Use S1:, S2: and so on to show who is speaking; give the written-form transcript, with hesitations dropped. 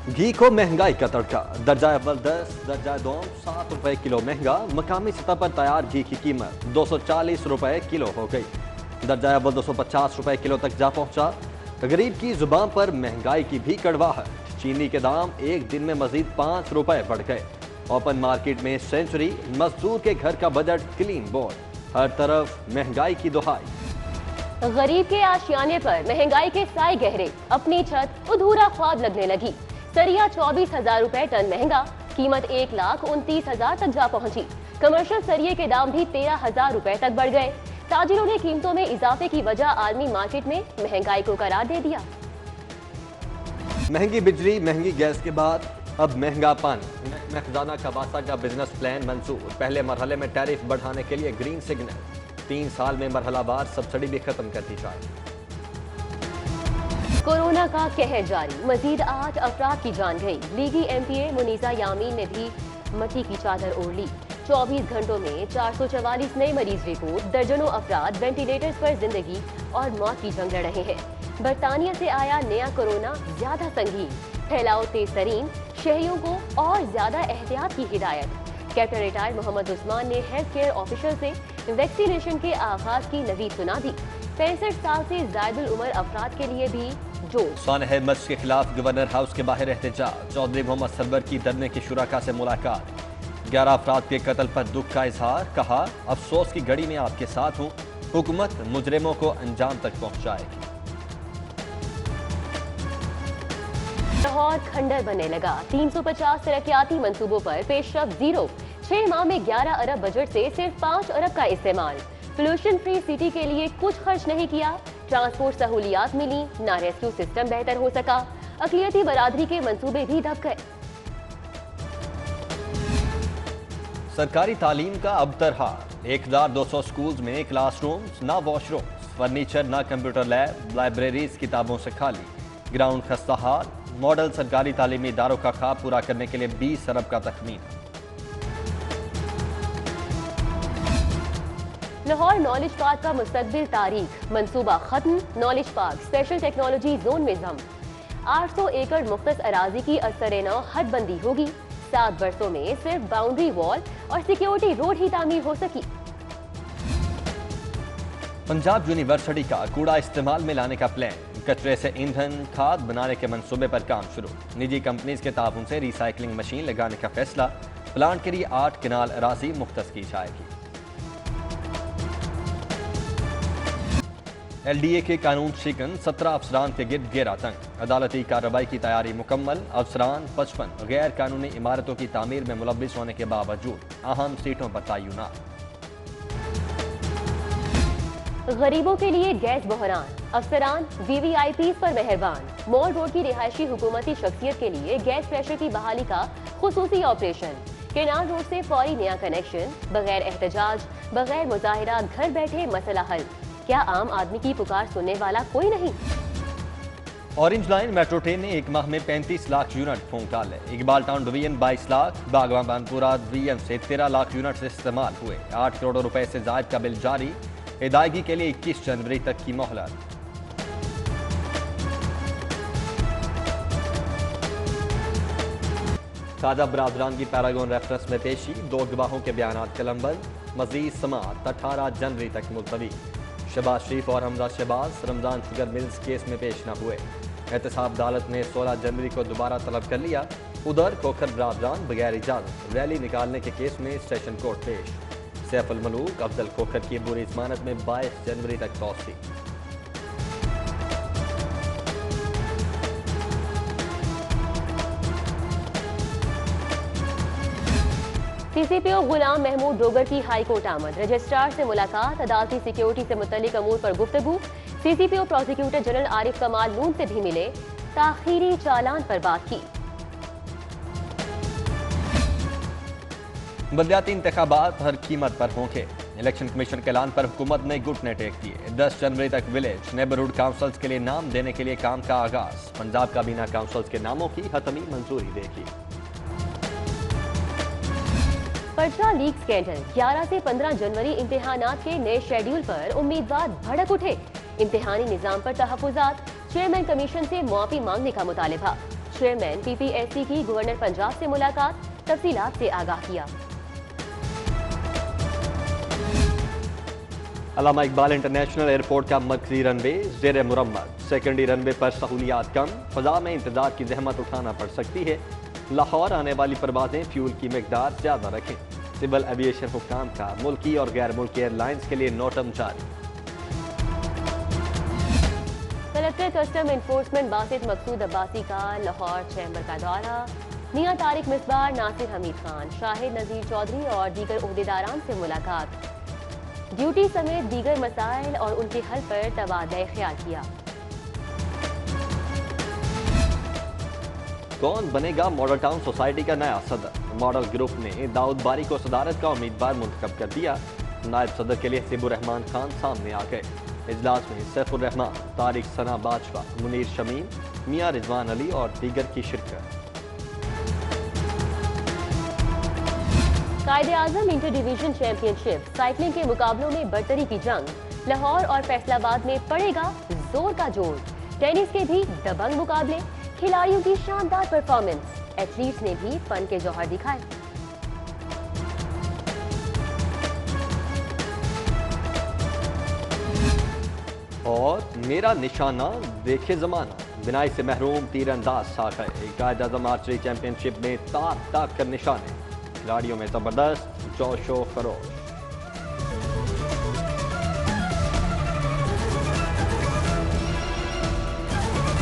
S1: घी को महंगाई का तड़का। दर्जा अव्वल 10, दर्जा दोम 7 रुपए किलो महंगा। मकामी सतह पर तैयार घी की कीमत 240 रुपए किलो हो गई। दर्जा अव्वल 250 रुपए किलो तक जा पहुंचा। गरीब की जुबान पर महंगाई की भी कड़वाहट। चीनी के दाम एक दिन में मजीद 5 रुपए बढ़ गए। ओपन मार्केट में सेंचुरी, मजदूर के घर का बजट क्लीन बोर्ड। हर तरफ महंगाई की दुहाई।
S2: गरीब के आशियाने पर महंगाई के साए गहरे। अपनी छत अधूरा ख्वाब लगने लगी। सरिया 24,000 रुपए टन महंगा। कीमत 1,29,000 तक जा पहुंची। कमर्शियल सरिये के दाम भी 13,000 रुपए तक बढ़ गए। ताजिरों ने कीमतों में इजाफे की वजह आलमी मार्केट में महंगाई को करार दे दिया।
S1: महंगी बिजली, महंगी गैस के बाद अब महंगा पानी। महकमा खजाना का वासा का बिजनेस प्लान मंजूर। पहले मरहले में टैरिफ बढ़ाने के लिए ग्रीन सिग्नल। 3 साल में मरहलावार सब्सिडी भी खत्म कर दी जाए।
S2: कोरोना का कहर जारी। मजीद 8 अफराद की जान गई। लीगी एमपीए मुनीसा यामीन ने भी मट्टी की चादर ओढ़ ली। 24 घंटों में 444 नए मरीज रिपोर्ट। दर्जनों अफराद वेंटिलेटर्स पर जिंदगी और मौत की जंग लड़ रहे हैं। बरतानिया से आया नया कोरोना ज्यादा संगीन। फैलाव तेज तरीन। शहरियों को और ज्यादा एहतियात की हिदायत। कैप्टन रिटायर्ड मोहम्मद उस्मान ने हेल्थ केयर ऑफिसर से वैक्सीनेशन के आगाज की नवीद सुना दी। 65 साल से ज़ायदुल उमर अफराद के लिए भी जोश।
S1: सानह मस्जिद के खिलाफ गवर्नर हाउस के बाहर एहतजाज। चौधरी मोहम्मद सरवर की दरने की शुरका से मुलाकात। 11 अफराद के कत्ल पर दुख का इजहार। कहा, अफसोस की घड़ी में आपके साथ हूँ। हुकूमत मुजरिमों को अंजाम तक पहुँचाएगी।
S2: लाहौर खंडर बनने लगा। 350 तरक्याती मंसूबों पर पेशरफ जीरो। 6 माह में 11 अरब बजट से सिर्फ 5 अरब का इस्तेमाल। पोल्यूशन फ्री सिटी के लिए कुछ खर्च नहीं किया। ट्रांसपोर्ट सहूलियात मिली, ना रेस्क्यू सिस्टम बेहतर हो सका। अक़लियती बरादरी के मंसूबे भी दब गए।
S1: सरकारी तालीम का अबतर हाल। 1200 स्कूल्स में क्लासरूम्स, ना वॉशरूम्स, फर्नीचर, ना कंप्यूटर लैब, लाइब्रेरीज किताबों से खाली। ग्राउंड खस्ता हाल। मॉडल सरकारी तालीमी इदारों का ख्वाब पूरा करने के लिए 20 अरब का तखमीना।
S2: लाहौर नॉलेज पार्क का मुस्तकबिल तारीख। मंसूबा खत्म। Knowledge park special technology zone में जम। 800 एकड़ मुख्तस अराजी की असर-ए-नौ हदबंदी होगी। 7 बरसों में सिर्फ बाउंड्री वॉल और सिक्योरिटी रोड ही तामीर हो सकी।
S1: पंजाब यूनिवर्सिटी का कूड़ा इस्तेमाल में लाने का प्लान। कचरे से ईंधन खाद बनाने के मंसूबे पर काम शुरू। निजी कंपनीज के ताउन से रिसाइकलिंग मशीन लगाने का फैसला। प्लांट के लिए 8 कनाल अराजी मुख्तस की जाएगी। LDA के कानून शिकन 17 अफसरान के गिर्द घेरा तंग। अदालती कार्रवाई की तैयारी मुकम्मल। अफसरान 55 गैर कानूनी इमारतों की तामीर में मुलव्विस होने के बावजूद अहम सीटों पर तयनात।
S2: गरीबों के लिए गैस बहरान। अफसरान VVIPs पर मेहरबान। मॉल रोड की रिहायशी हुकूमती शख्सियत के लिए गैस प्रेशर की बहाली का खुसूसी ऑपरेशन। केनाल रोड से फौरी नया कनेक्शन। बगैर एहतजाज, बगैर मुजाहिरा, घर बैठे मसला हल। क्या आम आदमी की पुकार सुनने वाला कोई नहीं?
S1: ऑरेंज लाइन मेट्रो ट्रेन ने 1 माह में 35 लाख यूनिट फूंक डाले। इकबाल टाउन डिवीजन 22 लाख, बागवान बानपुरा डिवीजन से 13 लाख यूनिट से इस्तेमाल हुए। 8 करोड़ रुपए से जायद का बिल जारी। अदायगी के लिए 21 जनवरी तक की मोहलत। ताजा बरादरान की पैरागॉन रेफरेंस में पेशी। 2 गवाहों के बयानात कलमबंद। मजीद समाअत 18 जनवरी तक मुलतवी। शहबाज शरीफ और Hamza Shahbaz Ramzan sugar mills case में पेश न हुए। एहतसाब अदालत ने 16 जनवरी को दोबारा तलब कर लिया। उधर खोखर बरादरान बगैर इजाजत रैली निकालने के केस में सेशन कोर्ट पेश। सैफ अल मलूक अफजल खोखर की बुरी जमानत में 22 जनवरी तक तौसी।
S2: CCPO गुलाम महमूद डोगर की हाई कोर्ट आमद। रजिस्ट्रार से मुलाकात। अदालती सिक्योरिटी से मुतल्लिक अमूर पर गुफ्तगू। CCPO प्रोसिक्यूटर जनरल आरिफ कमाल नून से भी मिले। ताखीरी चालान पर बात की।
S1: बलदियाती इंतखाबात हर कीमत पर होंगे। इलेक्शन कमीशन के ऐलान पर हुकूमत ने घुटने टेक दिए। 10 जनवरी तक विलेज नेबरहुड काउंसिल्स के लिए नाम देने के लिए काम का आगाज। पंजाब काबीना काउंसिल्स के नामों की हतमी मंजूरी देगी।
S2: पर्चा लीक स्कैंडल। 11 से 15 जनवरी इम्तिहानात के नए शेड्यूल पर उम्मीदवार भड़क उठे। इम्तिहानी निजाम पर तहफुजात। चेयरमैन कमीशन से मुआफी मांगने का मुतालिबा। चेयरमैन PPSC की गवर्नर पंजाब से मुलाकात, तफसीलात से आगाह किया।
S1: अल्लामा इकबाल इंटरनेशनल एयरपोर्ट का मरकजी रनवे ज़ेर मुरम्मत, सेकेंडरी रनवे पर सहूलियात कम, फ़ज़ा में इंतजार की जहमत उठाना पड़ सकती है। लाहौर आने वाली परवाजें फ्यूल की मिकदार ज़्यादा रखें। सिविल एविएशन हुक्काम का मुल्की और गैर मुल्की एयरलाइंस के लिए नोटम जारी।
S2: कलेक्टर कस्टम इन्फोर्समेंट बासित मकसूद अब्बासी का लाहौर चैम्बर का दौरा, मियां तारिक मिसबाह, नासिर हमीद खान, शाहिद नज़ीर चौधरी और दीगर ओहदेदारान से मुलाकात, ड्यूटी समेत दीगर मसाइल और उनके हल पर तबादला ख्याल किया।
S1: कौन बनेगा मॉडल टाउन सोसाइटी का नया सदर? मॉडल ग्रुप ने दाऊद बारी को सदारत का उम्मीदवार मुंतखब कर दिया। नायब सदर के लिए हसीबुर रहमान खान सामने आ गए। इजलास में सैफुर रहमान, तारिक सना बाजवा, मुनीर शमीम, मियां रिजवान अली और दीगर की शिरकत।
S2: कायदे आजम इंटर डिवीजन चैंपियनशिप साइकिलिंग के मुकाबलों में बरतरी की जंग, लाहौर और फैसलाबाद में पड़ेगा जोर का जोर। टेनिस के भी दबंग मुकाबले, खिलाड़ियों की शानदार परफॉर्मेंस, एथलीट्स ने भी फन के जौहर दिखाए।
S1: और मेरा निशाना देखे जमाना, बिनाई से महरूम तीरंदाज साखे कायदे आजम आर्चरी चैंपियनशिप में ताक ताक कर निशाने, खिलाड़ियों में जबरदस्त जोश व खरोश।